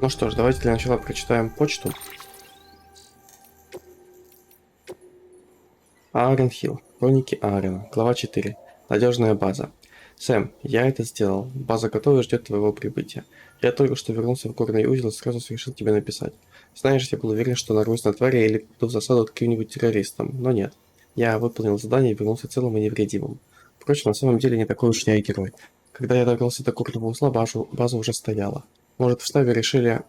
Ну что ж, давайте для начала прочитаем почту. Аарон Хилл. Хроники Аарона. Глава 4. Надежная база. Сэм, я это сделал. База готова и ждет твоего прибытия. Я только что вернулся в горный узел и сразу решил тебе написать. Знаешь, я был уверен, что нарвусь на твари или попаду в засаду к каким-нибудь террористам, но нет. Я выполнил задание и вернулся целым и невредимым. Впрочем, на самом деле не такой уж я и герой. Когда я добрался до горного узла, база уже стояла. Может, в штабе решили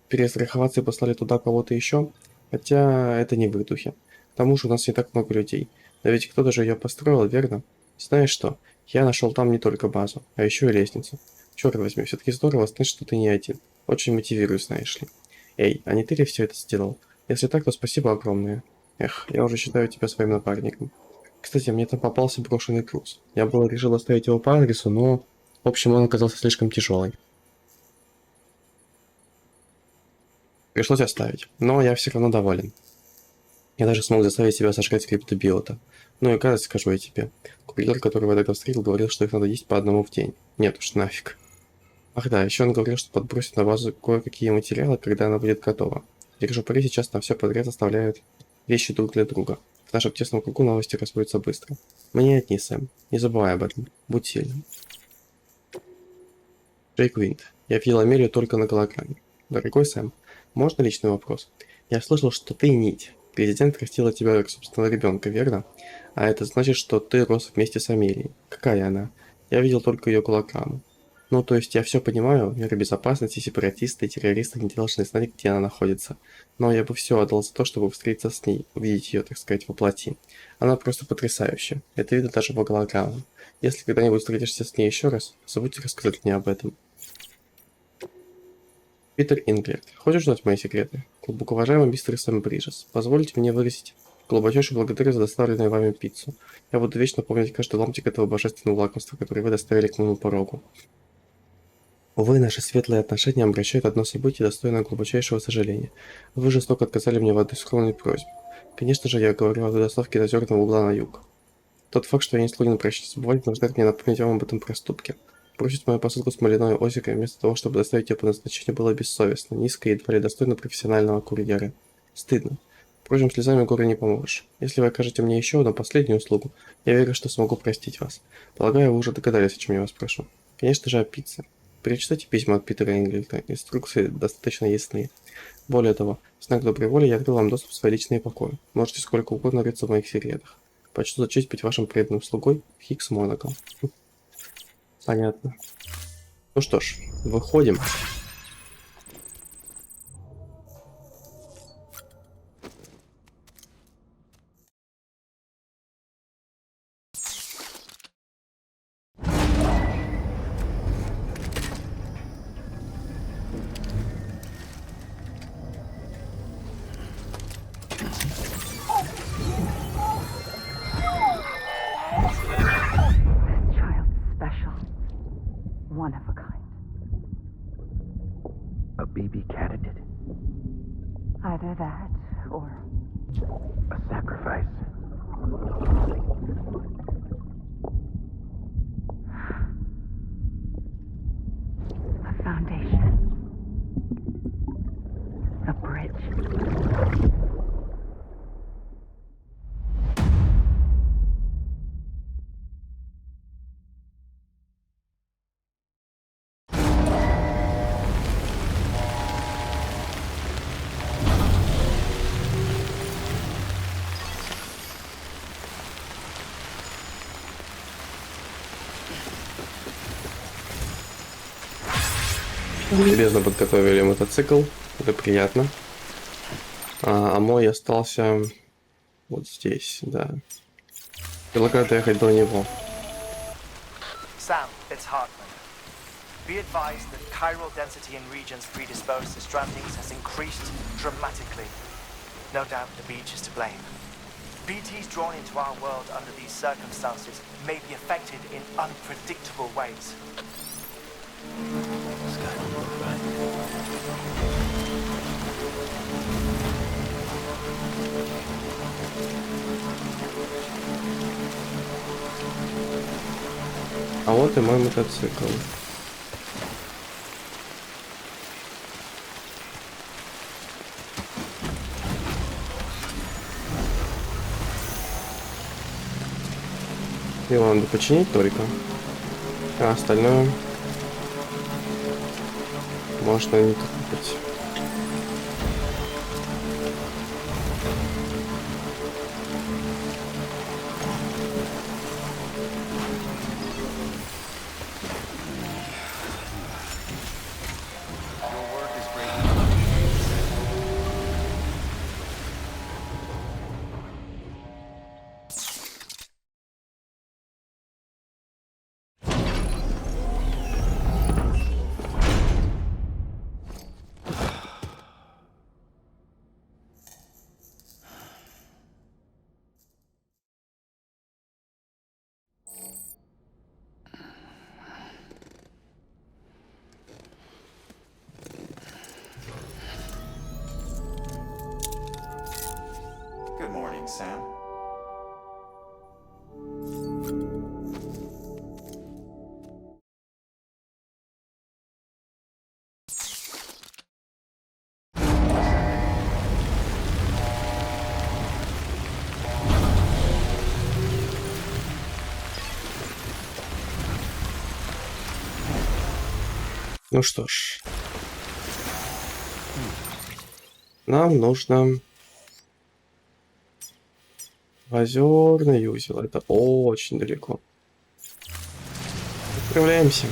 перестраховаться и послали туда кого-то еще? Хотя это не в их духе. К тому же у нас не так много людей. Но ведь кто-то же ее построил, верно? Знаешь что? Я нашел там не только базу, а еще и лестницу. Черт возьми, все-таки здорово знать, что ты не один. Очень мотивирует, знаешь ли. Эй, а не ты ли все это сделал? Если так, то спасибо огромное. Эх, я уже считаю тебя своим напарником. Кстати, мне там попался брошенный груз. Я было решил оставить его по адресу, но... В общем, он оказался слишком тяжелый. Пришлось оставить, но я все равно доволен. Я даже смог заставить себя сожрать криптобиота. Ну и кажется, скажу я тебе. Курьер, которого я тогда встретил, говорил, что их надо есть по одному в день. Нет уж, нафиг. Ах да, еще он говорил, что подбросит на базу кое-какие материалы, когда она будет готова. Держу пари, сейчас на все подряд оставляют вещи друг для друга. В нашем тесном кругу новости расходятся быстро. Мне от них, Сэм. Не забывай об этом. Будь сильным. Джейк Винт. Я видел Амелию только на голограмме. Дорогой Сэм, можно личный вопрос? Я слышал, что ты нить. Президент растила тебя как собственного ребенка, верно? А это значит, что ты рос вместе с Амелией. Какая она? Я видел только ее голограмму. Ну, то есть я все понимаю, меры безопасности, сепаратисты и террористы не должны знать, где она находится. Но я бы все отдал за то, чтобы встретиться с ней, увидеть ее, так сказать, воплоти. Она просто потрясающая. Это видно даже по голограммам. Если когда-нибудь встретишься с ней еще раз, забудьте рассказать мне об этом. Питер Инглерт. Хочешь знать мои секреты? Глубоко уважаемый мистер Сэм Бриджес, позвольте мне выразить глубочайшую благодарность за доставленную вами пиццу. Я буду вечно помнить каждый ломтик этого божественного лакомства, которое вы доставили к моему порогу. Увы, наши светлые отношения обращают одно событие, достойное глубочайшего сожаления. Вы жестоко отказали мне в одной скромной просьбе. Конечно же, я говорю о доставке из Озерного угла на юг. Тот факт, что я не склонен прощать и забывать, вынуждает меня напомнить вам об этом проступке. Бросить мою посылку с Смоляное озеро вместо того, чтобы доставить ее по назначению, было бессовестно, низко и едва ли достойно профессионального курьера. Стыдно. Впрочем, слезами горы не поможешь. Если вы окажете мне еще одну последнюю услугу, я верю, что смогу простить вас. Полагаю, вы уже догадались, о чем я вас прошу. Конечно же, о пицце. Перечитайте письма от Питера Инглита. Инструкции достаточно ясны. Более того, в знак доброй воли я открыл вам доступ в свои личные покои. Можете сколько угодно рыться в моих секретах. Почту за честь быть вашим преданным слугой Хикс Монагал. Понятно. Ну что ж, выходим. One of a kind. A baby candidate? Either that, or A sacrifice? a foundation. A bridge. Любезно подготовили мотоцикл. Это приятно. А мой остался вот здесь, да. Предлагаю доехать до него. Sam, it's Hartman. Be advised that chiral density in regions predisposed to strandings has increased dramatically. No doubt the beach is to blame. BTs drawn into our world under these circumstances may be affected in unpredictable ways. А вот и мой мотоцикл. Его надо починить только. А остальное можно не трогать. Good morning, Sam. Ну что ж. Нам нужно Озерный узел. Это очень далеко. Отправляемся.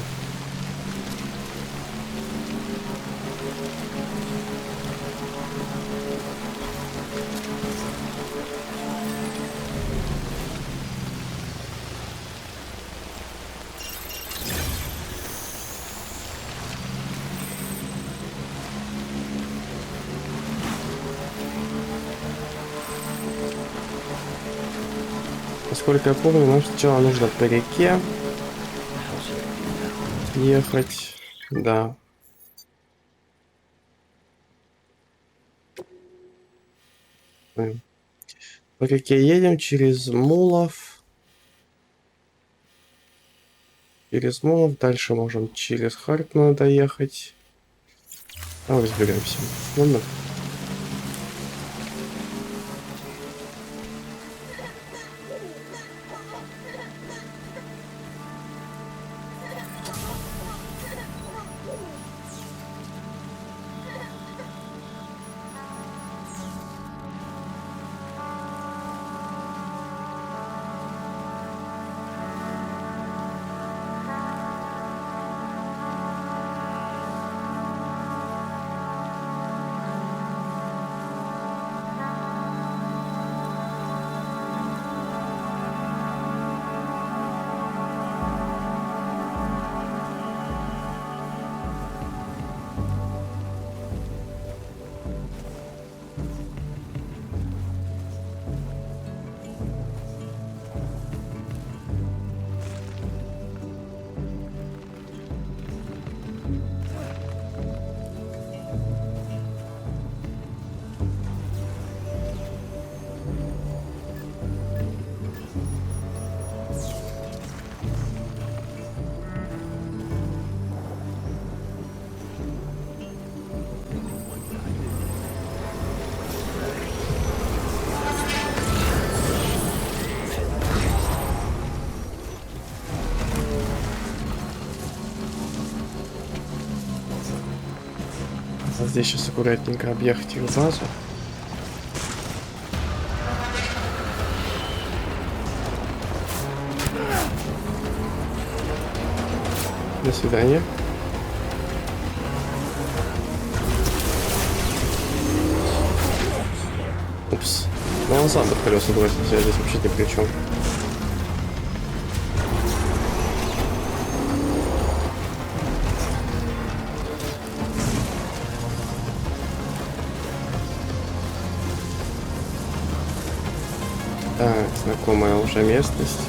Насколько я помню, нам сначала нужно по реке ехать. Да. По реке едем через Мулов. Через Мулов. Дальше можем через Хартмана доехать. Там разберемся. Ладно? Здесь сейчас аккуратненько объехать их базу. До свидания. Упс. Ну он сам под колеса бросился, я здесь вообще ни при чем. Так, знакомая уже местность.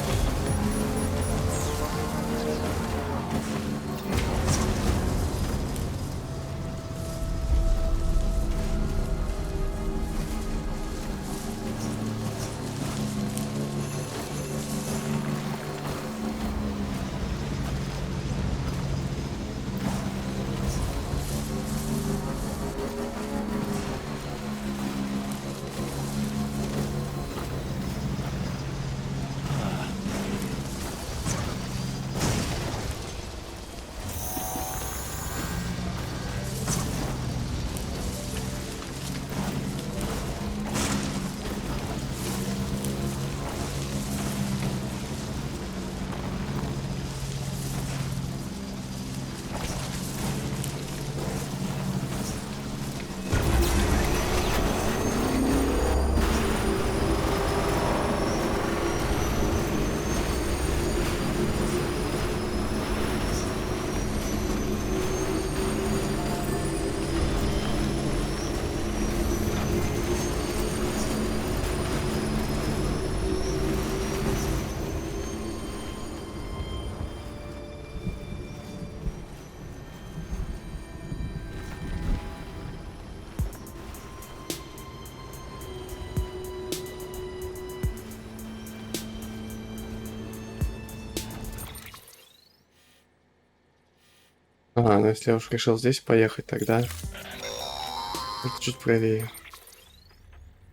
Ага, ну если я уж решил здесь поехать, тогда это чуть правее.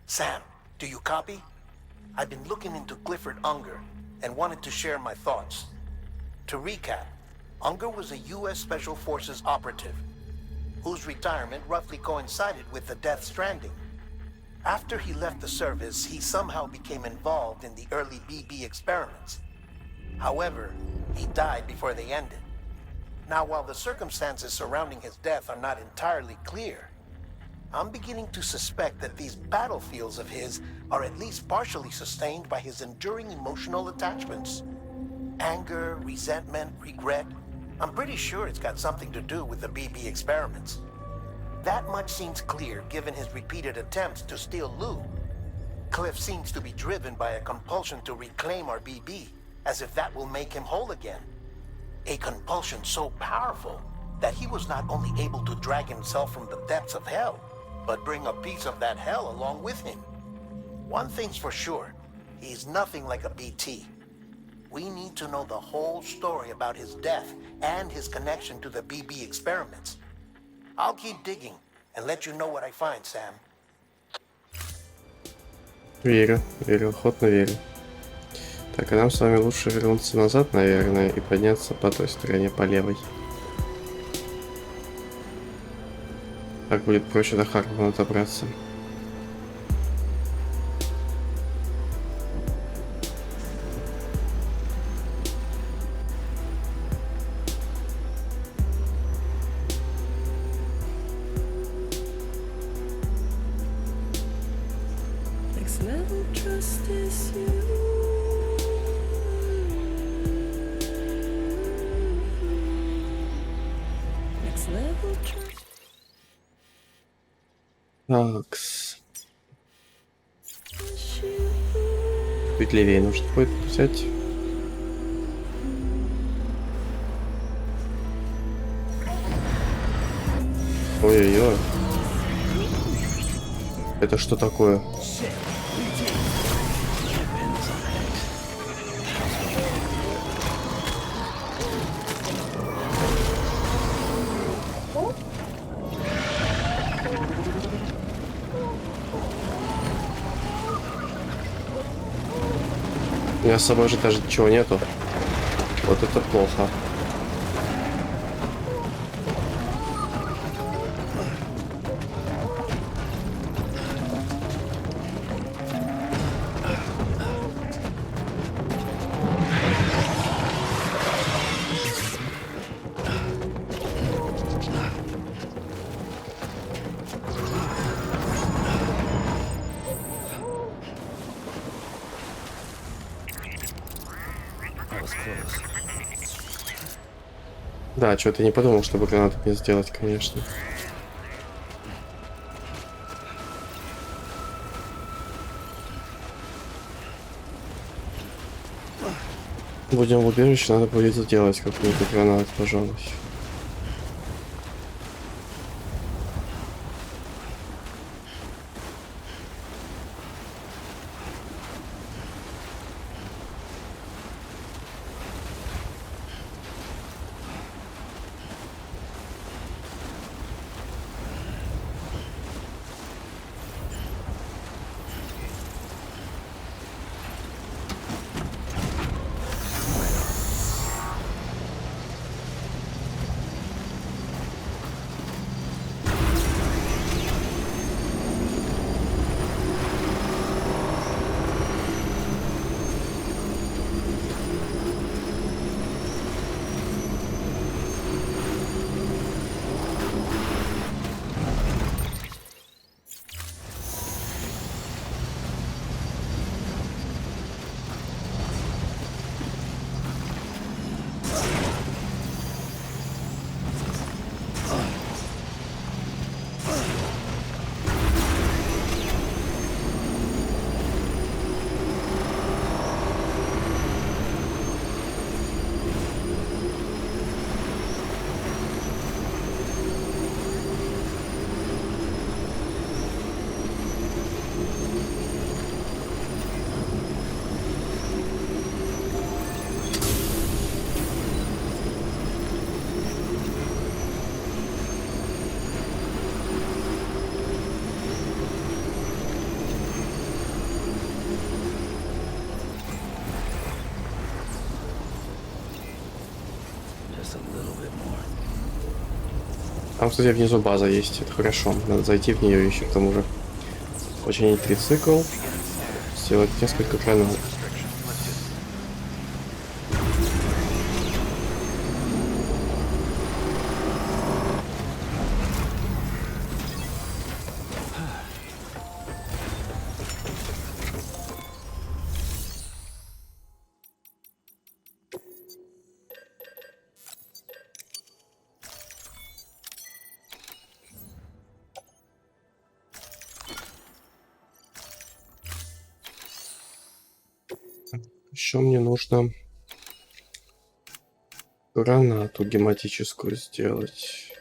Sam, do you copy? I've been looking into Clifford Unger and wanted to share my thoughts. To recap, Unger was a U.S. Special Forces operative whose retirement roughly coincided with the death Stranding. After he left the service, he somehow became involved in the early BB experiments. However, he died before they ended. Now, while the circumstances surrounding his death are not entirely clear, I'm beginning to suspect that these battlefields of his are at least partially sustained by his enduring emotional attachments. Anger, resentment, regret. I'm pretty sure it's got something to do with the BB experiments. That much seems clear given his repeated attempts to steal Lou. Cliff seems to be driven by a compulsion to reclaim our BB, as if that will make him whole again. A compulsion so powerful that he was not only able to drag himself from the depths of hell, but bring a piece of that hell along with him. One thing's for sure, he's nothing like a BT. We need to know the whole story about his death and his connection to the BB experiments. I'll keep digging and let you know what I find, Sam. Верю, охотно верю. Так, а нам с вами лучше вернуться назад, наверное, и подняться по той стороне, по левой. Так будет проще до Харкова добраться. Next level trust is you. Next level trust. Такс. Чуть левее нужно будет взять. Ой-ой-ой. Это что такое? У меня с собой же даже ничего нету. Вот это плохо. Да, что-то не подумал, чтобы гранату мне сделать, конечно. Будем в убежище, надо будет сделать какую-то гранату, пожалуй. Там, кстати, внизу база есть, это хорошо. Надо зайти в нее еще к тому же. Починить трицикл. Сделать несколько гранат. Еще мне нужно гранату гематическую сделать.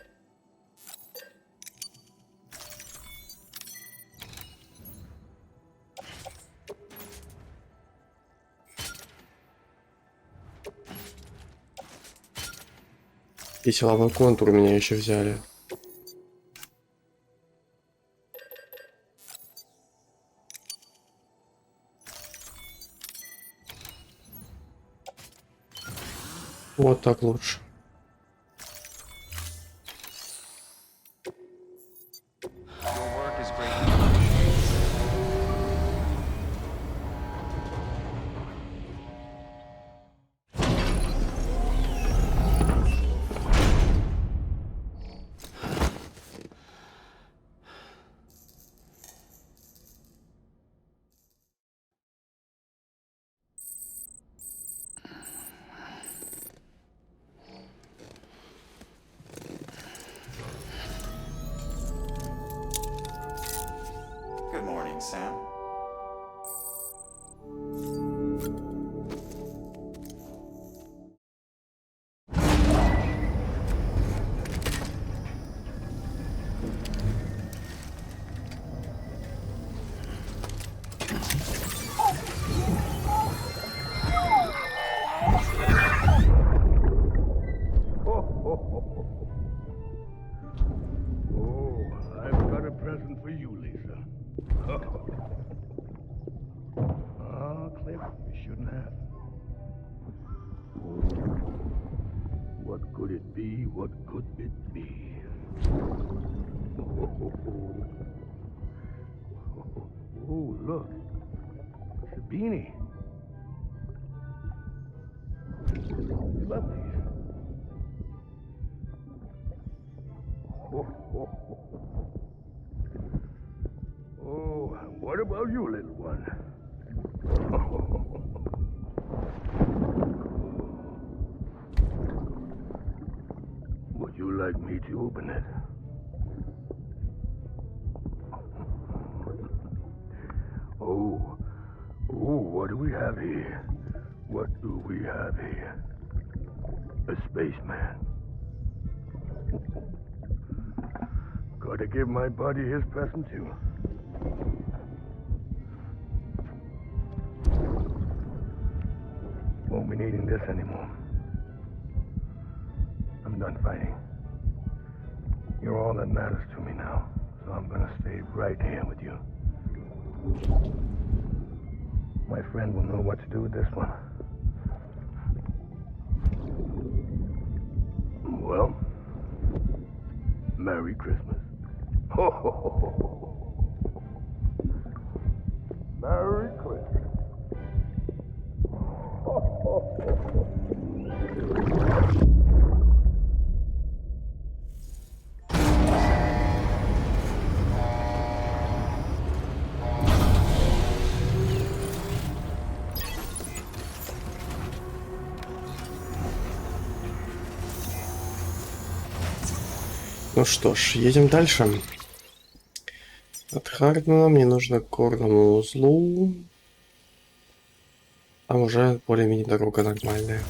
И силовой контур у меня еще взяли. Вот так лучше. Good morning, Sam. Oh, I've got a present for you, Lisa. Ah, Cliff, you shouldn't have. What could it be? What could it be? Oh, look. It's a beanie. You love these. Oh, what about you, little one? Would you like me to open it? Oh, what do we have here? What do we have here? A spaceman. Gotta give my buddy his present too. Won't be needing this anymore. I'm done fighting. You're all that matters to me now, so I'm gonna stay right here with you. My friend will know what to do with this one. Well, Merry Christmas. Ho, ho, ho, ho, ho. Merry Christmas. Ho, ho, ho, ho. Ну что ж, едем дальше. От Хардмана мне нужно к горному узлу. Там уже более-менее дорога нормальная.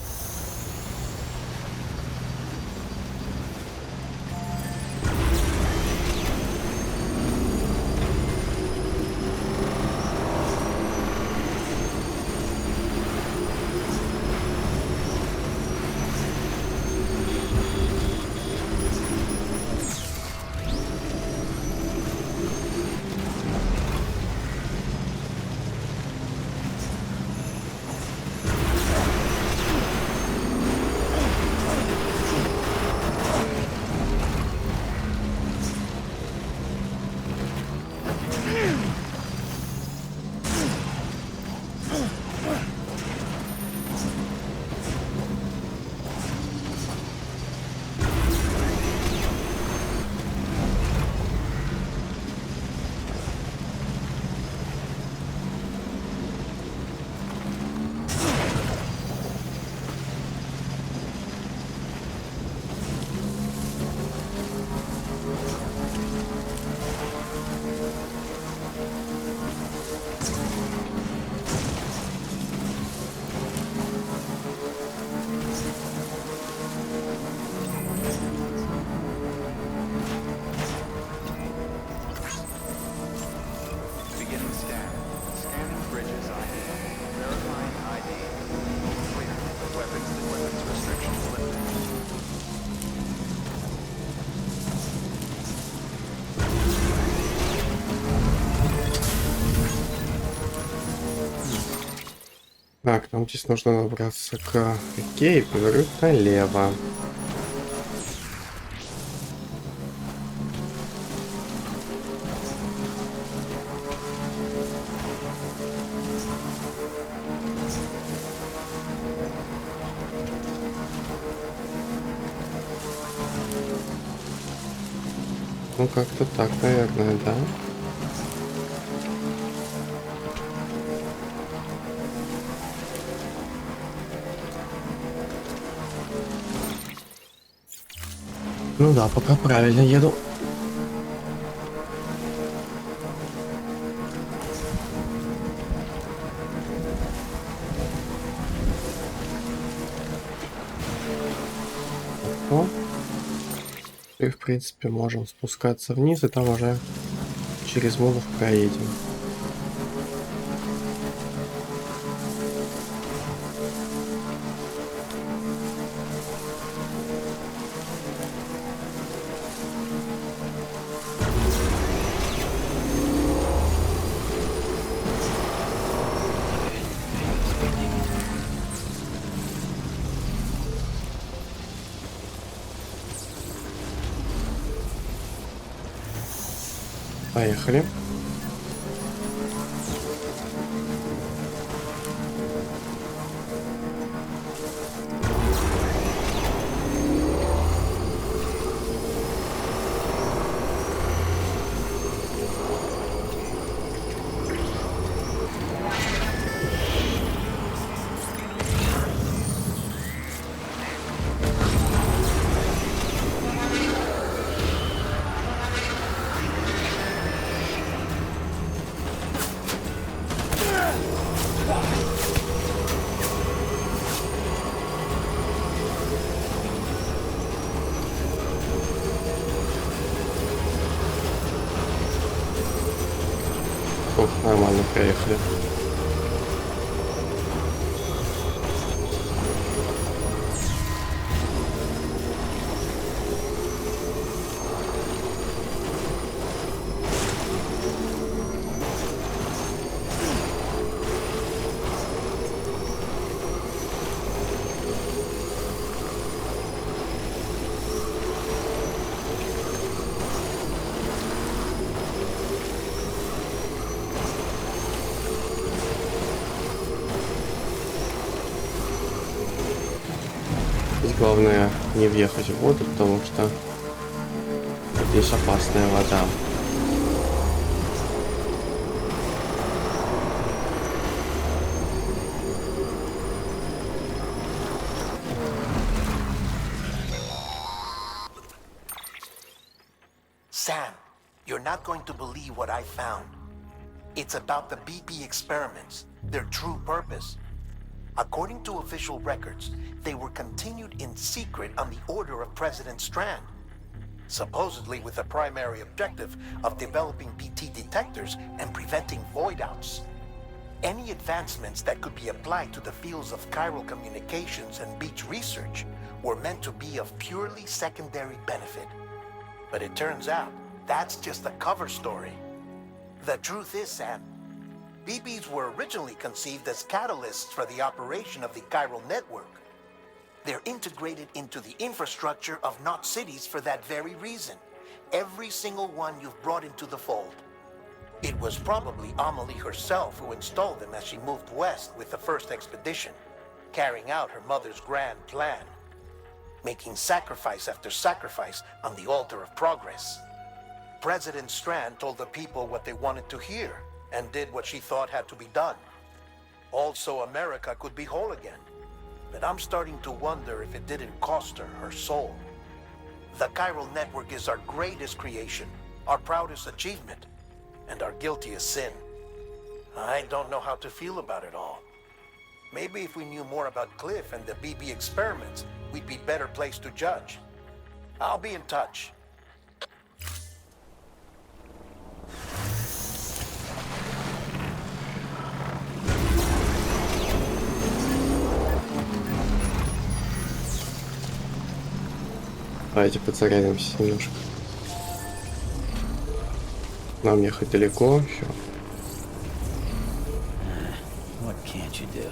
Так, нам здесь нужно набраться к реке и повернуть налево. Ну, как-то так, наверное, да? Ну да, пока правильно еду. О. И, в принципе, можем спускаться вниз, и там уже через мобов проедем. Поехали. Ох, нормально проехали. Главное не въехать в воду, потому что здесь опасная вода. Sam, you're not going to believe what I found. It's about the BP experiments, their true purpose. According to official records, they were continued in secret on the order of President Strand, supposedly with the primary objective of developing BT detectors and preventing void-outs. Any advancements that could be applied to the fields of chiral communications and beach research were meant to be of purely secondary benefit. But it turns out, that's just a cover story. The truth is, Sam, BBs were originally conceived as catalysts for the operation of the chiral network. They're integrated into the infrastructure of not cities for that very reason. Every single one you've brought into the fold. It was probably Amelie herself who installed them as she moved west with the first expedition, carrying out her mother's grand plan, making sacrifice after sacrifice on the altar of progress. President Strand told the people what they wanted to hear, and did what she thought had to be done. Also, America could be whole again. But I'm starting to wonder if it didn't cost her soul. The chiral network is our greatest creation, our proudest achievement, and our guiltiest sin. I don't know how to feel about it all. Maybe if we knew more about Cliff and the BB experiments, we'd be better placed to judge. I'll be in touch. Давайте подзарядимся немножко. Нам ехать далеко еще. What can't you do?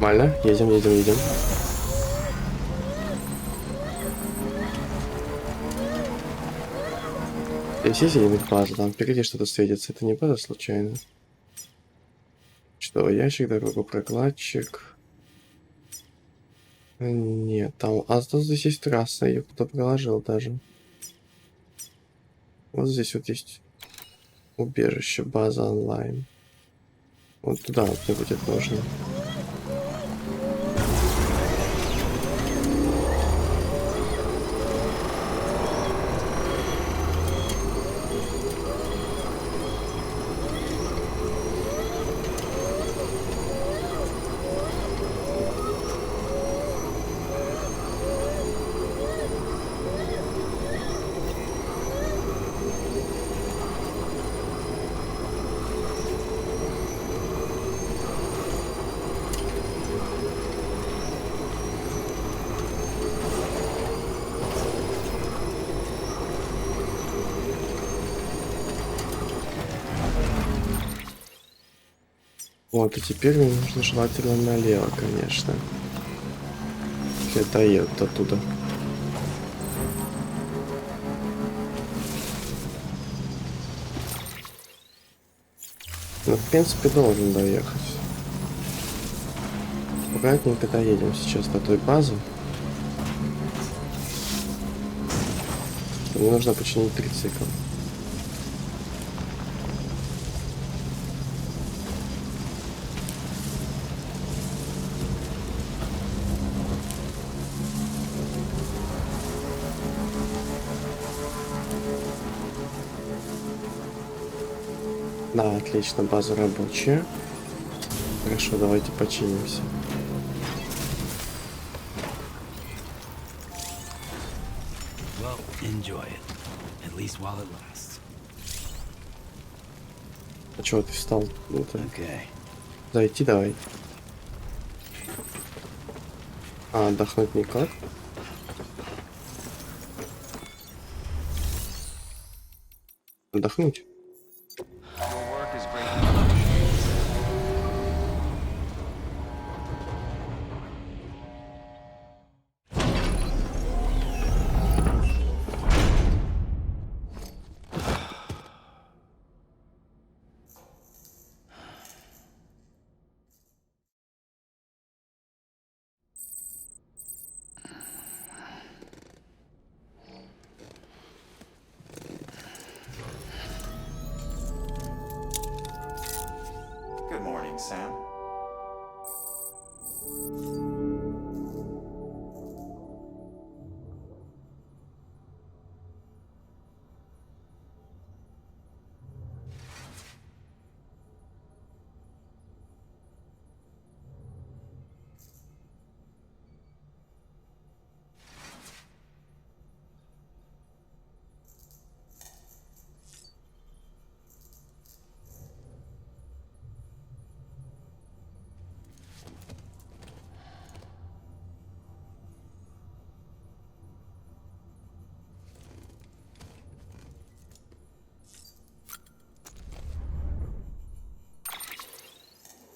Нормально. Едем, едем, едем. Здесь есть где-нибудь база? Там впереди что-то светится. Это не база случайно? Что, ящик, дорогопрокладчик? Нет, там... А тут здесь есть трасса, ее кто-то проложил даже. Вот здесь вот есть убежище, база онлайн. Вот туда вот мне будет нужно. Вот, и теперь мне нужно желательно налево, конечно. Если доедут оттуда. Ну, в принципе, должен доехать. Аккуратненько доедем сейчас до той базы. Мне нужно починить трицикл. Да, отлично, база рабочая. Хорошо, давайте починимся. Well, enjoy it. At least while it lasts. А чего ты встал? Это... Okay. Зайти давай. А, отдохнуть никак. Отдохнуть. Good morning, Sam.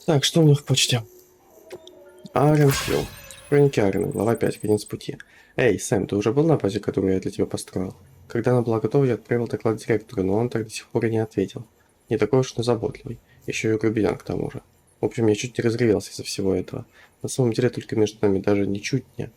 Так, что у них в почте? Арен Хилл. Хроники Арена, глава 5, конец пути. Эй, Сэм, ты уже был на базе, которую я для тебя построил? Когда она была готова, я отправил доклад директору, но он так до сих пор и не ответил. Не такой уж он заботливый. Еще и грубиян к тому же. В общем, я чуть не разревелся из-за всего этого. На самом деле, только между нами даже ничуть не.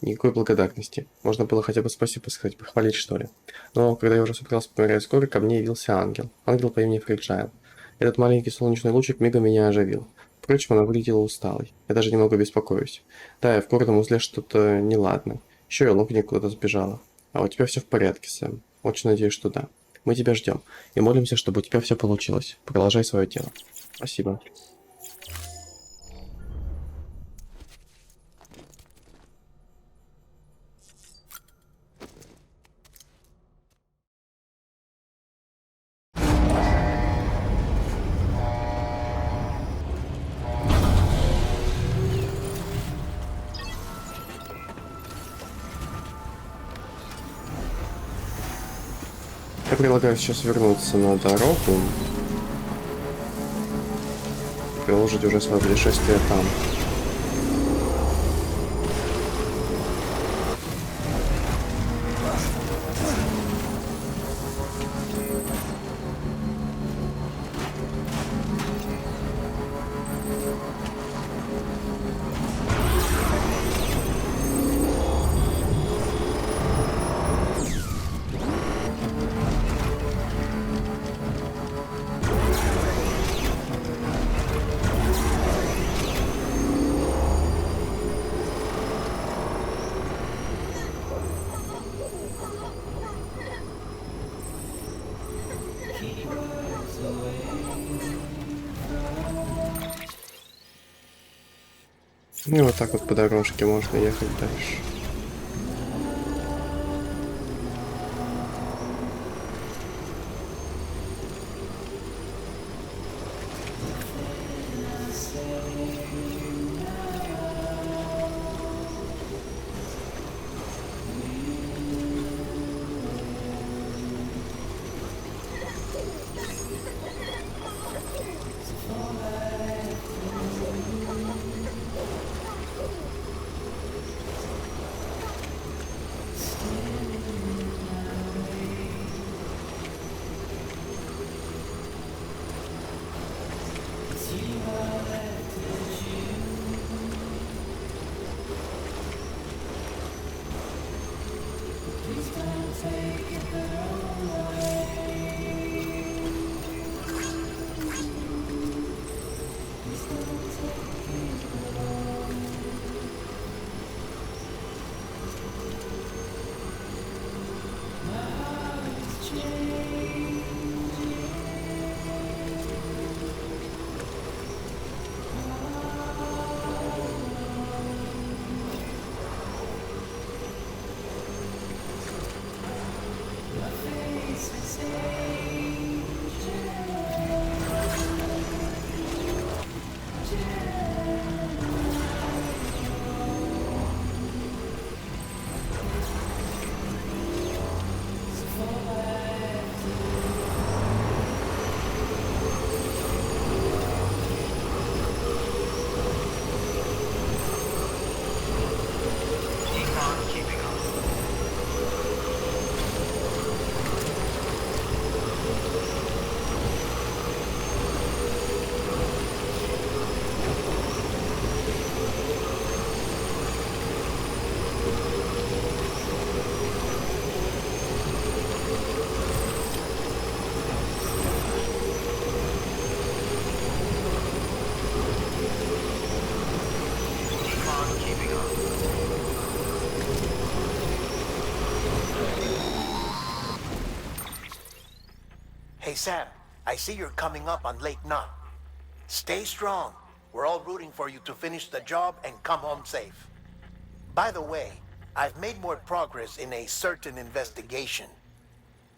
Никакой благодарности. Можно было хотя бы спасибо сказать, похвалить, что ли. Но когда я уже собирался померять скорость, ко мне явился ангел. Ангел по имени Фриджайл. Этот маленький солнечный лучик мигом меня оживил. Впрочем, она выглядела усталой. Я даже немного беспокоюсь. Да, я в городом узле что-то неладно. Еще и Локни куда-то сбежала. А у тебя все в порядке, Сэм. Очень надеюсь, что да. Мы тебя ждем. И молимся, чтобы у тебя все получилось. Продолжай свое дело. Спасибо. Я предлагаю сейчас вернуться на дорогу. Продолжить уже свое путешествие там. Ну и вот так вот по дорожке можно ехать дальше. Hey, Sam, I see you're coming up on Lake Knot. Stay strong. We're all rooting for you to finish the job and come home safe. By the way, I've made more progress in a certain investigation.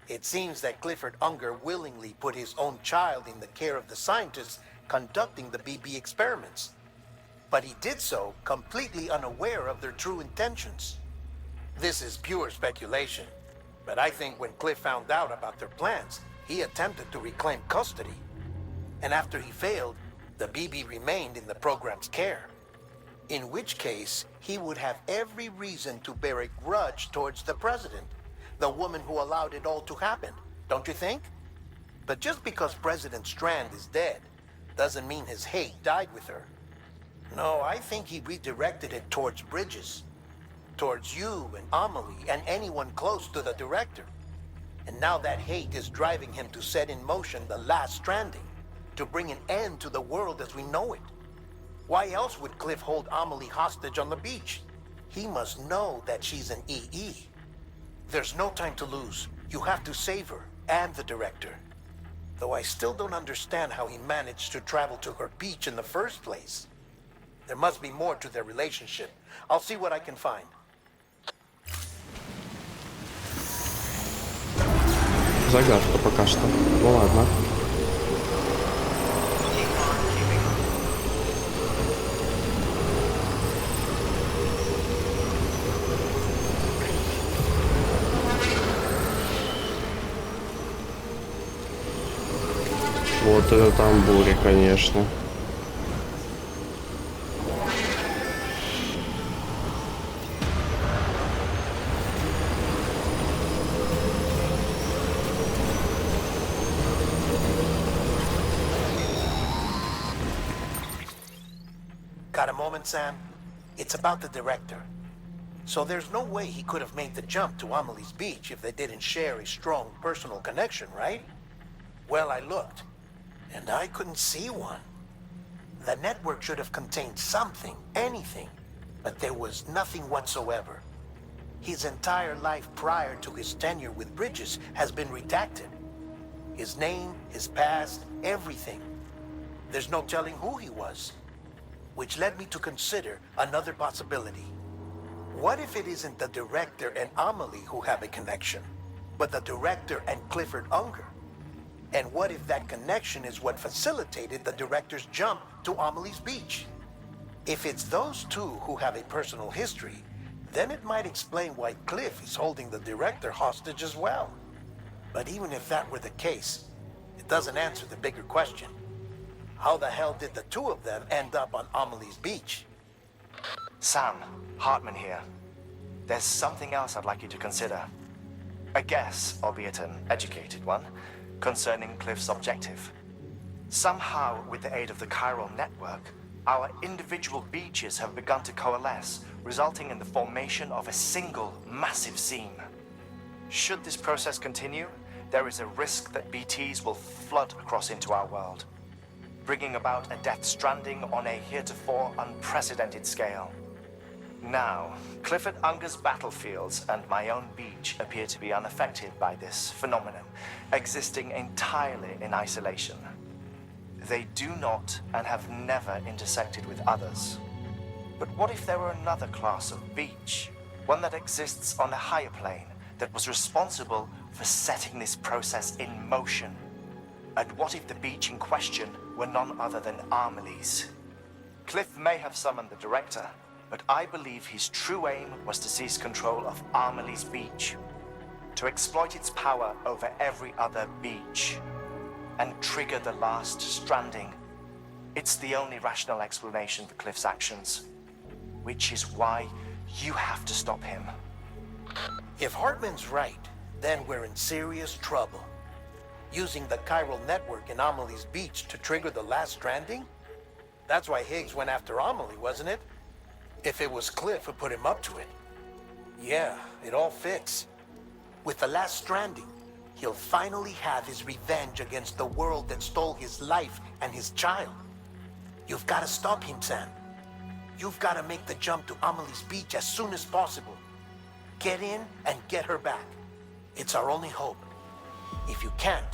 It seems that Clifford Unger willingly put his own child in the care of the scientists conducting the BB experiments. But he did so completely unaware of their true intentions. This is pure speculation, but I think when Cliff found out about their plans, he attempted to reclaim custody. And after he failed, the BB remained in the program's care. In which case, he would have every reason to bear a grudge towards the president, the woman who allowed it all to happen, don't you think? But just because President Strand is dead, doesn't mean his hate died with her. No, I think he redirected it towards Bridges, towards you and Amelie and anyone close to the director. And now that hate is driving him to set in motion the last Stranding, to bring an end to the world as we know it. Why else would Cliff hold Amelie hostage on the beach? He must know that she's an EE. There's no time to lose. You have to save her and the director. Though I still don't understand how he managed to travel to her beach in the first place. There must be more to their relationship. I'll see what I can find. Загадка пока что. Ну ладно. Вот это там буря, конечно. Got a moment, Sam? It's about the director. So there's no way he could have made the jump to Amelie's beach if they didn't share a strong personal connection, right? Well, I looked, and I couldn't see one. The network should have contained something, anything, but there was nothing whatsoever. His entire life prior to his tenure with Bridges has been redacted. His name, his past, everything. There's no telling who he was. which led me to consider another possibility. What if it isn't the director and Amelie who have a connection, but the director and Clifford Unger? And what if that connection is what facilitated the director's jump to Amelie's beach? If it's those two who have a personal history, then it might explain why Cliff is holding the director hostage as well. But even if that were the case, it doesn't answer the bigger question. How the hell did the two of them end up on Amelie's beach? Sam, Hartman here. There's something else I'd like you to consider. A guess, albeit an educated one, concerning Cliff's objective. Somehow, with the aid of the chiral network, our individual beaches have begun to coalesce, resulting in the formation of a single massive seam. Should this process continue, there is a risk that BTs will flood across into our world, bringing about a death stranding on a heretofore unprecedented scale. Now, Clifford Unger's battlefields and my own beach appear to be unaffected by this phenomenon, existing entirely in isolation. They do not and have never intersected with others. But what if there were another class of beach, one that exists on a higher plane, that was responsible for setting this process in motion? And what if the beach in question were none other than Amelie's? Cliff may have summoned the director, but I believe his true aim was to seize control of Amelie's beach, to exploit its power over every other beach, and trigger the last stranding. It's the only rational explanation for Cliff's actions, which is why you have to stop him. If Hartman's right, then we're in serious trouble. Using the chiral network in Amelie's beach to trigger the last stranding? That's why Higgs went after Amelie, wasn't it? If it was Cliff who put him up to it. Yeah, it all fits. With the last stranding, he'll finally have his revenge against the world that stole his life and his child. You've got to stop him, Sam. You've got to make the jump to Amelie's beach as soon as possible. Get in and get her back. It's our only hope. If you can't,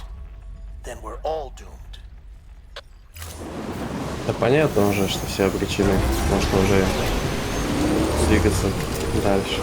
then we're all doomed. Да понятно уже, что все обречены. Можно уже двигаться дальше.